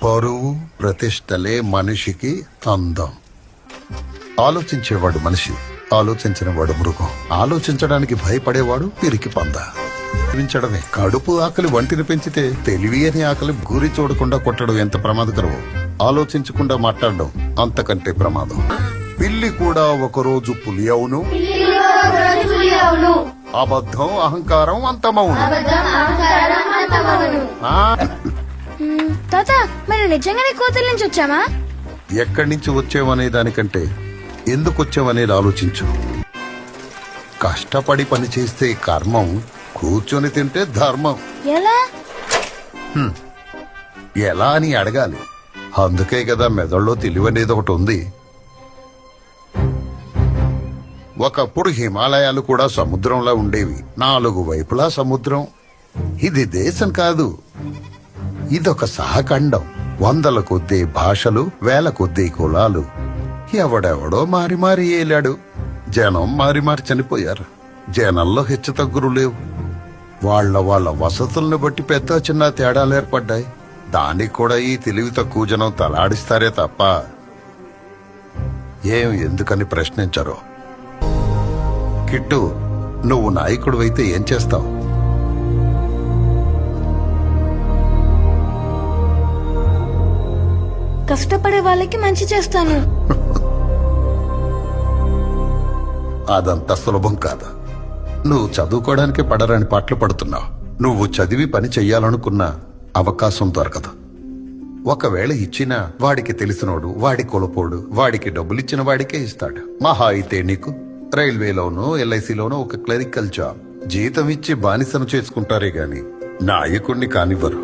పరువు ప్రతిష్టలే మనిషికి అందం. ఆలోచించేవాడు మనిషి, ఆలోచించిన వాడు మృగం. ఆలోచించడానికి భయపడేవాడు పిరికి పంద. జీవించడమే. కడుపు ఆకలి వంటిని పెంచితే తెలివి అని ఆకలి గురి చూడకుండా కొట్టడం ఎంత ప్రమాదకరమో ఆలోచించకుండా మాట్లాడడం అంతకంటే ప్రమాదం. పిల్లి కూడా ఒకరోజు పులి అవును, అబద్ధం అహంకారం అంతమవును. తాత మరి నిజంగానే కోతల నుంచి వచ్చామా? ఎక్కడి నుంచి వచ్చావనే దానికంటే ఎందుకు వచ్చావనేది ఆలోచించు. కష్టపడి పని చేస్తే కర్మం, కూర్చొని తింటే ధర్మం. ఎలా? ఎలా అని అడగాలి. అందుకే కదా మెదడులో తెలివనేది ఒకటి ఉంది. ఒకప్పుడు హిమాలయాలు కూడా సముద్రంలా ఉండేవి. 4 వైపులా సముద్రం. ఇది దేశం కాదు, ఇదొక సహఖండం. 100ల కొద్దీ భాషలు, 1000 కొద్దీ కులాలు. ఎవడెవడో మారి మారి ఏలాడు. జనం మారి మారి చనిపోయారు. జనంలో హెచ్చుతగ్గులు లేవు. వాళ్ళ వసతుల్ని బట్టి పెద్ద చిన్న తేడాలు ఏర్పడ్డాయి. దానికి కూడా ఈ తెలివి తక్కువ జనం తలాడిస్తారే తప్ప ఎందుకని ప్రశ్నించరు. కిట్టు, నువ్వు నాయకుడు అయితే ఏం చేస్తావు? కష్టపడే వాళ్ళకి మంచి చేస్తాను. అదంత సులభం కాదు. నువ్వు చదువుకోవడానికి పడరాని పాటలు పడుతున్నావు. నువ్వు చదివి పని చెయ్యాలనుకున్న అవకాశం దొరకదు. ఒకవేళ ఇచ్చినా వాడికి తెలిసినోడు, వాడి కులపోడు, వాడికి డబ్బులిచ్చిన వాడికే ఇస్తాడు. మహా అయితే నీకు రైల్వేలోనో ఎల్ఐసిలోనో ఒక క్లరికల్ జాబ్. జీతం ఇచ్చి బానిసను చేసుకుంటారే గాని నాయకుణ్ణి కానివ్వరు.